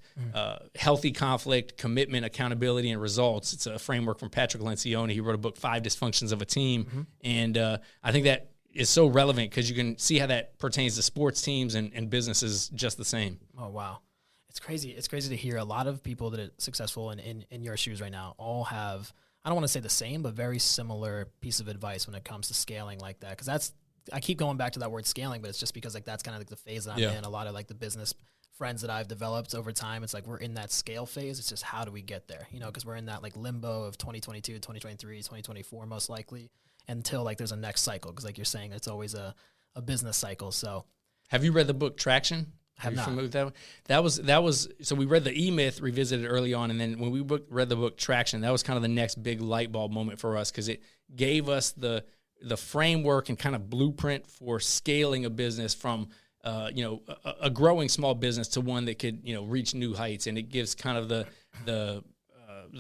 healthy conflict, commitment, accountability, and results. It's a framework from Patrick Lencioni. He wrote a book, 5 Dysfunctions of a Team. And I think that is so relevant because you can see how that pertains to sports teams and businesses just the same. Oh, wow. It's crazy. It's crazy to hear a lot of people that are successful in your shoes right now all have, I don't want to say the same, but very similar piece of advice when it comes to scaling like that. Because I keep going back to that word scaling, but it's just because that's kind of the phase that I'm in. A lot of the business friends that I've developed over time, it's we're in that scale phase. It's just, how do we get there? Because we're in that limbo of 2022, 2023, 2024, most likely, until there's a next cycle. Because you're saying, it's always a business cycle. So have you read the book Traction? Have not. Familiar with that was so we read the E-Myth Revisited early on, and then when we read the book Traction, that was kind of the next big light bulb moment for us, because it gave us the framework and kind of blueprint for scaling a business from a growing small business to one that could reach new heights. And it gives kind of the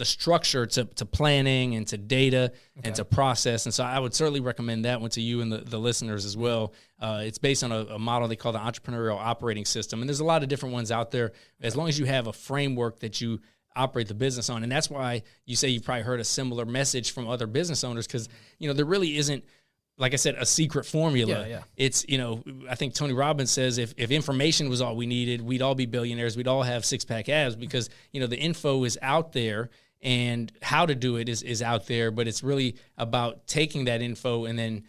structure to planning and to data and to process. And so I would certainly recommend that one to you and the listeners as well. It's based on a model they call the entrepreneurial operating system. And there's a lot of different ones out there, as long as you have a framework that you operate the business on. And that's why you say you've probably heard a similar message from other business owners, because, there really isn't, like I said, a secret formula. It's, I think Tony Robbins says if information was all we needed, we'd all be billionaires. We'd all have six-pack abs, because, the info is out there and how to do it is out there. But it's really about taking that info and then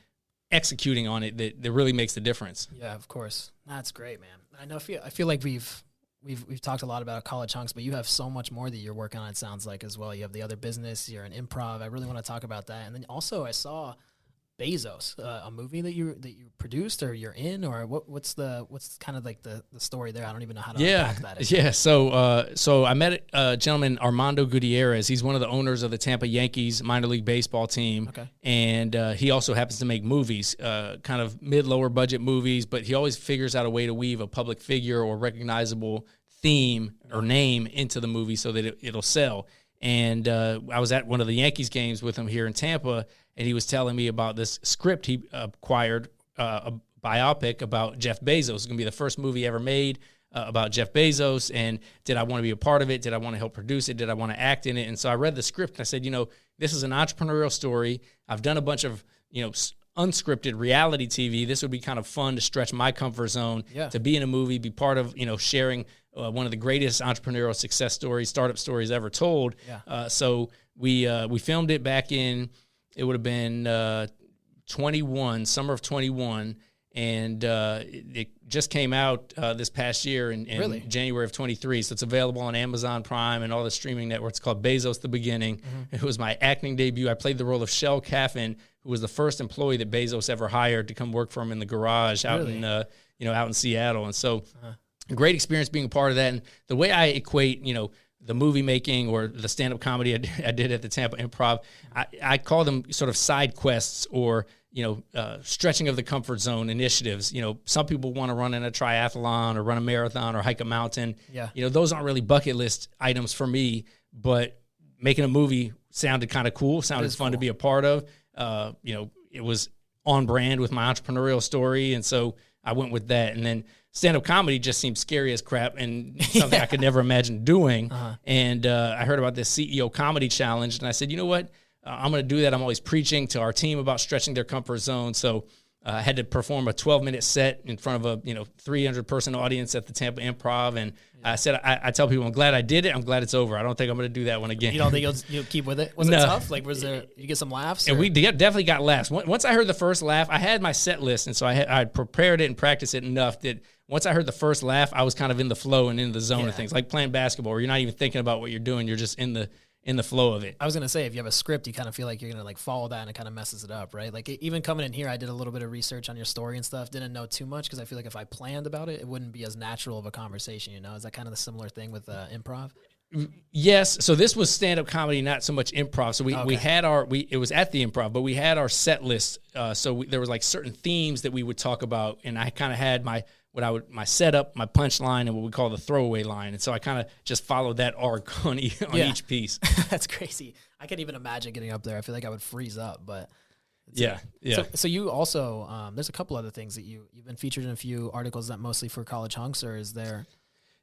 executing on it that really makes the difference. Yeah, of course. That's great, man. I feel like we've talked a lot about College H.U.N.K.S, but you have so much more that you're working on, it sounds like, as well. You have the other business, you're an improv. I really want to talk about that. And then also I saw Bezos, a movie that you produced or you're in, or what's kind of the story there? I don't even know how to unpack that. Yeah. So I met a gentleman, Armando Gutierrez. He's one of the owners of the Tampa Yankees minor league baseball team. Okay. And he also happens to make movies, kind of lower budget movies, but he always figures out a way to weave a public figure or recognizable theme or name into the movie so that it'll sell. And I was at one of the Yankees games with him here in Tampa, and he was telling me about this script he acquired, a biopic about Jeff Bezos. It's going to be the first movie ever made about Jeff Bezos. And did I want to be a part of it? Did I want to help produce it? Did I want to act in it? And so I read the script, and I said, this is an entrepreneurial story. I've done a bunch of, unscripted reality TV. This would be kind of fun to stretch my comfort zone, to be in a movie, be part of, sharing one of the greatest entrepreneurial success stories, startup stories ever told. So we filmed it back in, it would have been summer of 21, and it just came out this past year in Really? January of 23. So it's available on Amazon Prime and all the streaming networks. It's called Bezos the Beginning. It was my acting debut. I played the role of Shel Caffin, who was the first employee that Bezos ever hired to come work for him in the garage out in out in Seattle. And so a great experience being a part of that. And the way I equate, the movie making or the stand-up comedy I did at the Tampa Improv, I call them sort of side quests or, stretching of the comfort zone initiatives. Some people want to run in a triathlon or run a marathon or hike a mountain. Those aren't really bucket list items for me, but making a movie sounded kind of cool, sounded fun to be a part of. It was on brand with my entrepreneurial story, and so I went with that. And then stand-up comedy just seemed scary as crap and something I could never imagine doing. And I heard about this CEO Comedy Challenge, and I said, you know what? I'm going to do that. I'm always preaching to our team about stretching their comfort zone. So I had to perform a 12-minute set in front of a 300-person audience at the Tampa Improv, and I said I tell people I'm glad I did it. I'm glad it's over. I don't think I'm going to do that one again. You don't think you'll keep with it? Was it tough? Like, was there you get some laughs? And we definitely got laughs. Once I heard the first laugh, I had my set list, and so I prepared it and practiced it enough that once I heard the first laugh, I was kind of in the flow and in the zone of things, like playing basketball, where you're not even thinking about what you're doing. You're just in the flow of it. I was going to say, if you have a script, you kind of feel like you're going to like follow that and it kind of messes it up, right? Like even coming in here, I did a little bit of research on your story and stuff. Didn't know too much because I feel like if I planned about it, it wouldn't be as natural of a conversation, you know? Is that kind of the similar thing with improv? Yes. So this was stand-up comedy, not so much improv. So we had it was at the Improv, but we had our set list. There was like certain themes that we would talk about, and I kind of had my setup, my punchline, and what we call the throwaway line. And so I kind of just followed that arc on each piece. That's crazy. I can't even imagine getting up there. I feel like I would freeze up, but yeah. So you also, there's a couple other things that you've been featured in a few articles that mostly for College H.U.N.K.S, or is there?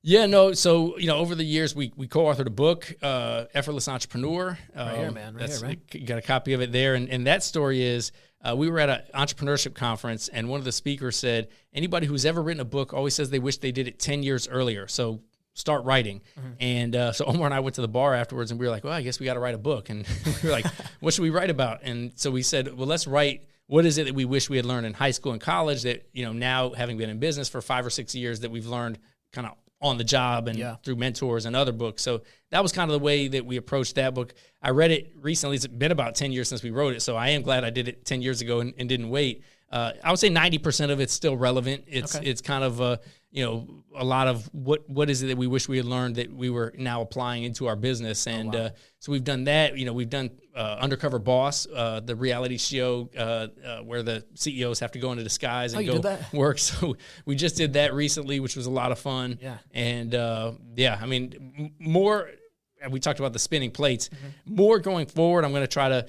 Yeah, no. So, over the years, we co-authored a book, Effortless Entrepreneur. Right here, man. Right here, right? You got a copy of it there. And that story is, we were at an entrepreneurship conference, and one of the speakers said, anybody who's ever written a book always says they wish they did it 10 years earlier. So start writing. Mm-hmm. And so Omar and I went to the bar afterwards, and we were like, well, I guess we got to write a book. And we were like, what should we write about? And so we said, well, let's write, what is it that we wish we had learned in high school and college that, now having been in business for 5 or 6 years, that we've learned kind of on the job and through mentors and other books. So that was kind of the way that we approached that book. I read it recently. It's been about 10 years since we wrote it, so I am glad I did it 10 years ago and didn't wait. I would say 90% of it's still relevant. It's kind of a lot of what is it that we wish we had learned that we were now applying into our business. And so we've done that. We've done Undercover Boss, the reality show where the CEOs have to go into disguise and go work. So we just did that recently, which was a lot of fun. Yeah. And more. We talked about the spinning plates. Mm-hmm. More going forward, I'm going to try to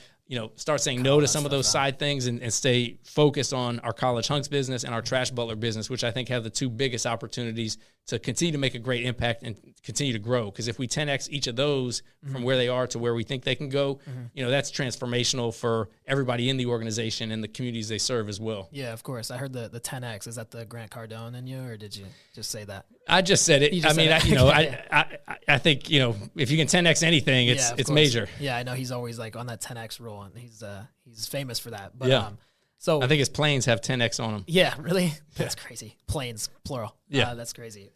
start saying no to some of those side things and stay focused on our College H.U.N.K.S business and our Trash Butler business, which I think have the two biggest opportunities to continue to make a great impact and continue to grow. Because if we 10x each of those from where they are to where we think they can go, that's transformational for everybody in the organization and the communities they serve as well. Yeah, of course. I heard the 10x. Is that the Grant Cardone in you, or did you just say that? I just said it. I think if you can 10x anything, it's major. Yeah, I know he's always like on that 10x rule, and he's famous for that. But so I think his planes have 10x on them. Yeah, really? That's crazy. Planes, plural. Yeah, that's crazy.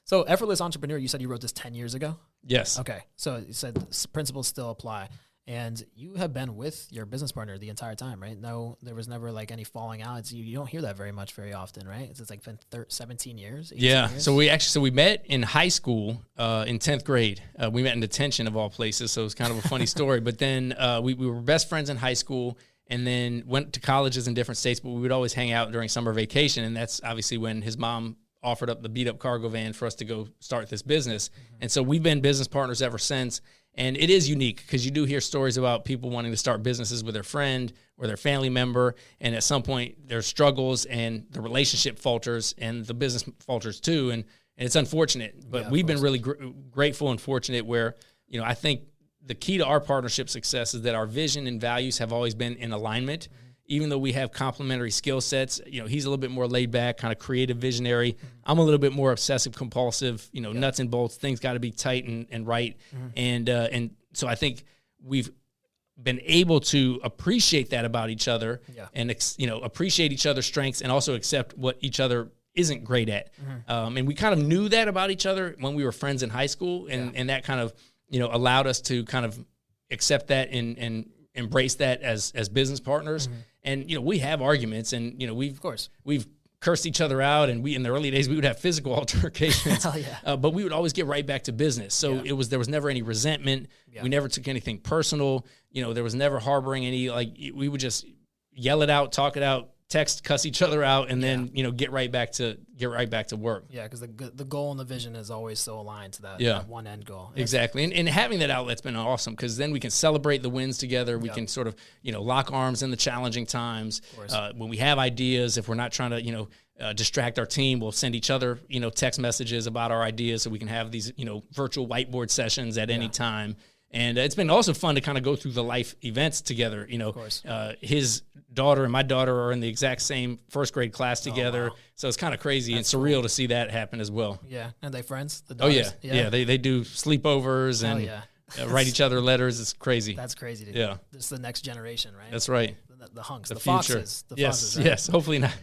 So Effortless Entrepreneur, you said you wrote this 10 years ago? Yes. Okay. So you said principles still apply. And you have been with your business partner the entire time, right? No, there was never like any falling out. You don't hear that very often, right? It's like been 17 years. Yeah. Years? So we met in high school in 10th grade. We met in detention of all places. So it was kind of a funny story. But then we were best friends in high school and then went to colleges in different states, but we would always hang out during summer vacation. And that's obviously when his mom offered up the beat up cargo van for us to go start this business. Mm-hmm. And so we've been business partners ever since. And it is unique because you do hear stories about people wanting to start businesses with their friend or their family member. And at some point there's struggles and the relationship falters and the business falters too. And it's unfortunate, but we've been really grateful and fortunate where, I think the key to our partnership success is that our vision and values have always been in alignment. Mm-hmm. Even though we have complementary skill sets, he's a little bit more laid back, kind of creative, visionary. Mm-hmm. I'm a little bit more obsessive, compulsive, nuts and bolts. Things got to be tight and right. Mm-hmm. And so I think we've been able to appreciate that about each other and, appreciate each other's strengths and also accept what each other isn't great at. Mm-hmm. And we kind of knew that about each other when we were friends in high school. And that kind of, allowed us to kind of accept that and embrace that as business partners. Mm-hmm. And, we have arguments and, we've cursed each other out. And in the early days, we would have physical altercations, but we would always get right back to business. So there was never any resentment. Yeah. We never took anything personal. There was never harboring any, we would just yell it out, talk it out, text, cuss each other out, and then, get right back to work. Yeah. Because the goal and the vision is always so aligned to that one end goal. Exactly. And having that outlet's been awesome because then we can celebrate the wins together. We can sort of, lock arms in the challenging times. When we have ideas, if we're not trying to, distract our team, we'll send each other, text messages about our ideas so we can have these, virtual whiteboard sessions at any time. And it's been also fun to kind of go through the life events together. You know, his daughter and my daughter are in the exact same first grade class together. Oh, wow. So it's kind of crazy and surreal cool to see that happen as well. Yeah. And they friends? The daughters? Yeah. They do sleepovers and write each other letters. It's crazy. That's crazy. This is the next generation, right? That's right. The hunks, the future. Foxes. Yes. Foxes, right? Yes. Hopefully not.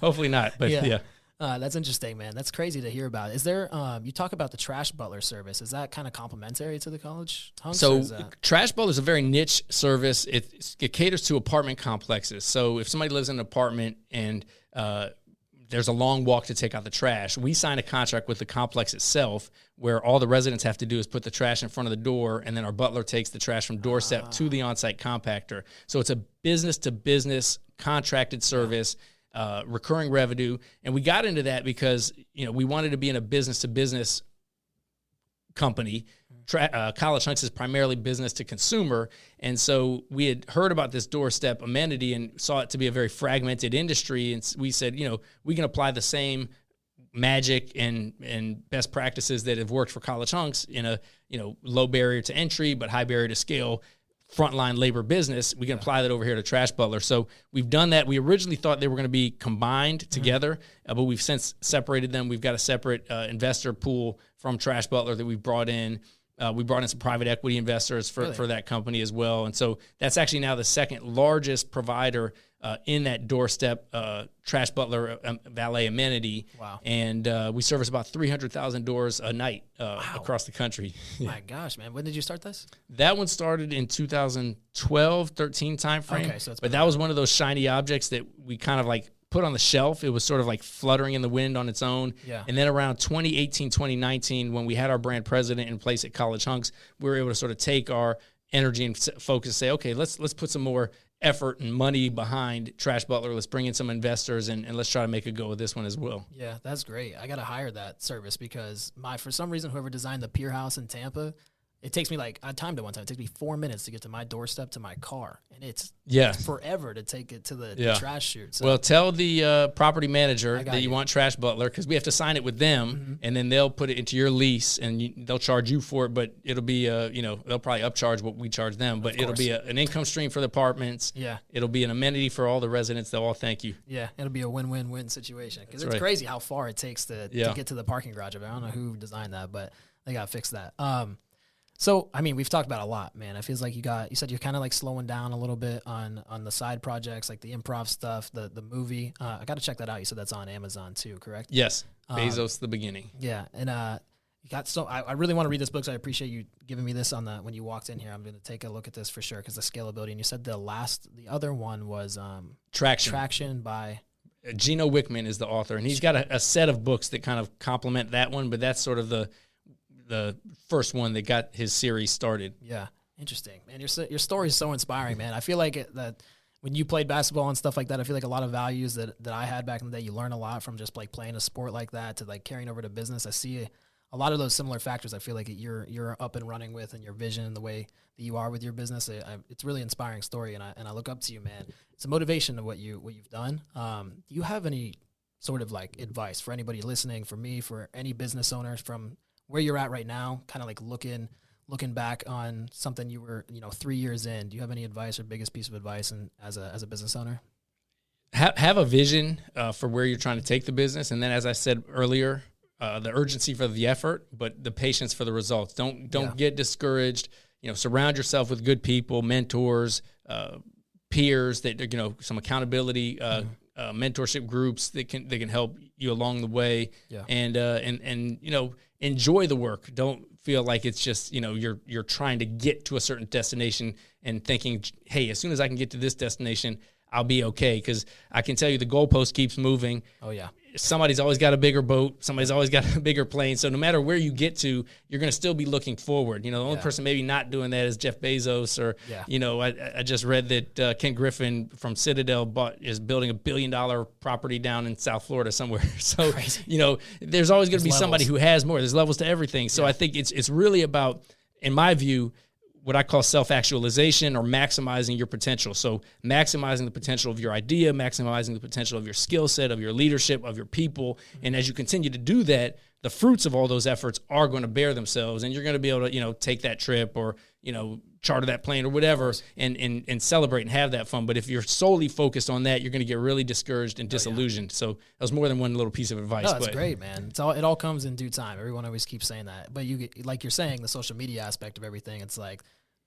Hopefully not. But yeah. That's interesting, man. That's crazy to hear about. Is there, you talk about the trash butler service. Is that kind of complementary to the college hunks? So trash butler is a very niche service. It caters to apartment complexes. So if somebody lives in an apartment and there's a long walk to take out the trash, we sign a contract with the complex itself where all the residents have to do is put the trash in front of the door, and then our butler takes the trash from doorstep to the on-site compactor. So it's a business-to-business contracted service. Recurring revenue, and we got into that because we wanted to be in a business-to-business company. College H.U.N.K.S is primarily business to consumer, and so we had heard about this doorstep amenity and saw it to be a very fragmented industry, and we said, we can apply the same magic and best practices that have worked for College H.U.N.K.S in a low barrier to entry but high barrier to scale frontline labor business. We can apply that over here to trash butler. So we've done that. We originally thought they were going to be combined together, but we've since separated them. We've got a separate investor pool from trash butler that we've brought in. We brought in some private equity investors for that company as well. And so that's actually now the second largest provider in that doorstep trash butler valet amenity. Wow. And we service about 300,000 doors a night across the country. My gosh, man. When did you start this? That one started in 2012, 13 timeframe. Okay, so but that was one of those shiny objects that we kind of like put on the shelf. It was sort of like fluttering in the wind on its own. Yeah. And then around 2018, 2019, when we had our brand president in place at College H.U.N.K.S, we were able to sort of take our energy and focus, say, okay, let's put some more effort and money behind trash butler. Let's bring in some investors and let's try to make a go with this one as well. Yeah, that's great. I got to hire that service because for some reason, whoever designed the pier house in Tampa, it takes me I timed it one time. It takes me 4 minutes to get to my doorstep to my car. And it's forever to take it to the trash chute. So. Well, tell the property manager that you want trash butler because we have to sign it with them, and then they'll put it into your lease, and they'll charge you for it, but it'll be, they'll probably upcharge what we charge them, but it'll be an income stream for the apartments. Yeah. It'll be an amenity for all the residents. They'll all thank you. Yeah, it'll be a win-win-win situation because it's crazy how far it takes to get to the parking garage. I don't know who designed that, but they got to fix that. So, I mean, we've talked about a lot, man. It feels like you said you're kind of like slowing down a little bit on the side projects, like the improv stuff, the movie. I got to check that out. You said that's on Amazon too, correct? Yes. Bezos, The Beginning. Yeah. And you got I really want to read this book, so I appreciate you giving me this when you walked in here. I'm going to take a look at this for sure because the scalability. And you said the other one was Traction by Gino Wickman is the author, and he's got a set of books that kind of complement that one, but that's sort of the first one that got his series started. Yeah, interesting. Man, your story is so inspiring, man. I feel like that when you played basketball and stuff like that, I feel like a lot of values that I had back in the day, you learn a lot from just like playing a sport like that to like carrying over to business. I see a lot of those similar factors. I feel like you're up and running with, and your vision and the way that you are with your business. It's a really inspiring story, and I look up to you, man. It's a motivation of what you've done. Do you have any sort of like advice for anybody listening, for me, for any business owners from where you're at right now, kind of like looking back on something you were, 3 years in? Do you have any advice or biggest piece of advice as a business owner? Have a vision for where you're trying to take the business. And then, as I said earlier, the urgency for the effort, but the patience for the results. Don't get discouraged. Surround yourself with good people, mentors, peers that, some accountability, mentorship groups that can help you along the way. Yeah. And enjoy the work. Don't feel like it's just, you're trying to get to a certain destination and thinking, hey, as soon as I can get to this destination, I'll be okay. Because I can tell you the goalpost keeps moving. Oh, yeah. Somebody's always got a bigger boat. Somebody's always got a bigger plane. So no matter where you get to, you're going to still be looking forward. The only person maybe not doing that is Jeff Bezos or, I just read that Ken Griffin from Citadel is building $1 billion property down in South Florida somewhere. So, there's always going to be somebody who has more. There's levels to everything. So I think it's really about, in my view, what I call self-actualization or maximizing your potential. So maximizing the potential of your idea, maximizing the potential of your skill set, of your leadership, of your people. And as you continue to do that, the fruits of all those efforts are going to bear themselves, and you're going to be able to, take that trip or, charter that plane or whatever and celebrate and have that fun. But if you're solely focused on that, you're going to get really discouraged and disillusioned. So that was more than one little piece of advice. No, that's great, man. It all comes in due time. Everyone always keeps saying that. But like you're saying, the social media aspect of everything, it's like,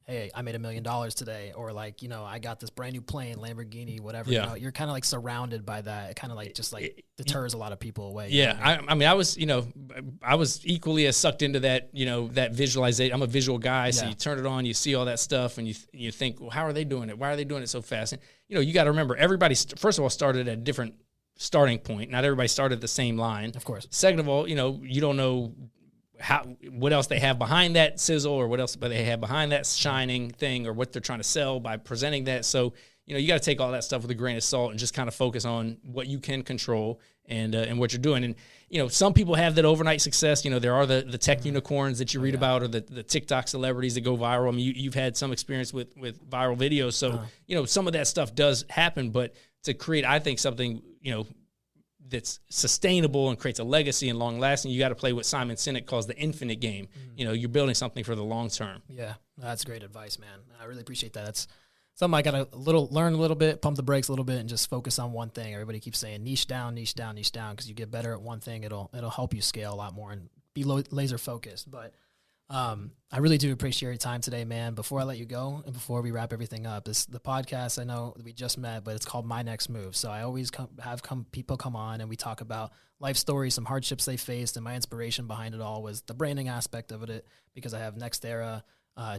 hey, I made $1 million today, or like, I got this brand new plane, Lamborghini, whatever. Yeah. You're kind of like surrounded by that. It kind of like just like deters a lot of people away. Yeah, I mean, I was equally as sucked into that, that visualization. I'm a visual guy, so you turn it on, you see all that stuff, and you think, well, how are they doing it? Why are they doing it so fast? And you got to remember, everybody first of all started at a different starting point. Not everybody started at the same line. Of course. Second of all, you don't know what else they have behind that sizzle, or what else they have behind that shining thing, or what they're trying to sell by presenting that. So, you got to take all that stuff with a grain of salt and just kind of focus on what you can control and what you're doing. And, some people have that overnight success. There are the tech unicorns that you read about, or the TikTok celebrities that go viral. I mean, you've had some experience with viral videos. So, some of that stuff does happen, but to create, I think, something, that's sustainable and creates a legacy and long lasting, you got to play what Simon Sinek calls the infinite game. You're building something for the long term. Yeah, that's great advice, man. I really appreciate that. That's something I got to learn a little bit, pump the brakes a little bit, and just focus on one thing. Everybody keeps saying niche down, niche down, niche down, because you get better at one thing, it'll help you scale a lot more and be laser focused. But I really do appreciate your time today, man. Before I let you go and before we wrap everything up, the podcast, I know we just met, but it's called My Next Move. So I always have people come on and we talk about life stories, some hardships they faced, and my inspiration behind it all was the branding aspect of it, because I have Next Era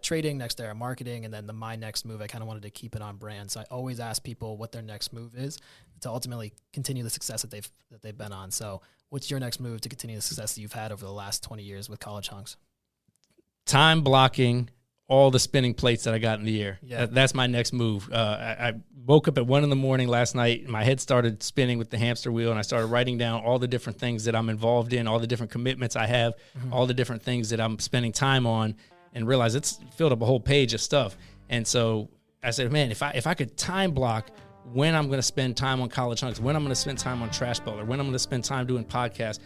trading, Next Era marketing, and then the My Next Move. I kind of wanted to keep it on brand. So I always ask people what their next move is to ultimately continue the success that they've been on. So what's your next move to continue the success that you've had over the last 20 years with College H.U.N.K.S? Time blocking all the spinning plates that I got in the air. Yeah. That's my next move. I woke up at 1 a.m. last night. My head started spinning with the hamster wheel, and I started writing down all the different things that I'm involved in, all the different commitments I have, all the different things that I'm spending time on, and realized it's filled up a whole page of stuff. And so I said, man, if I could time block when I'm going to spend time on College H.U.N.K.S, when I'm going to spend time on Trash Butler, when I'm going to spend time doing podcasts,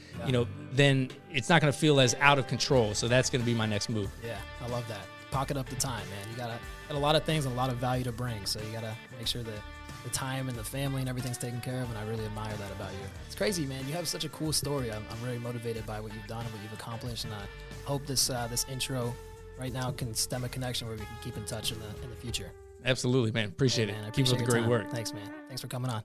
then it's not going to feel as out of control. So that's going to be my next move. Yeah, I love that. Pocket up the time, man. You got a lot of things and a lot of value to bring. So you got to make sure that the time and the family and everything's taken care of. And I really admire that about you. It's crazy, man. You have such a cool story. I'm really motivated by what you've done and what you've accomplished. And I hope this intro right now can stem a connection where we can keep in touch in the future. Absolutely, man. Appreciate it. Man, Keep up the great work. Thanks, man. Thanks for coming on.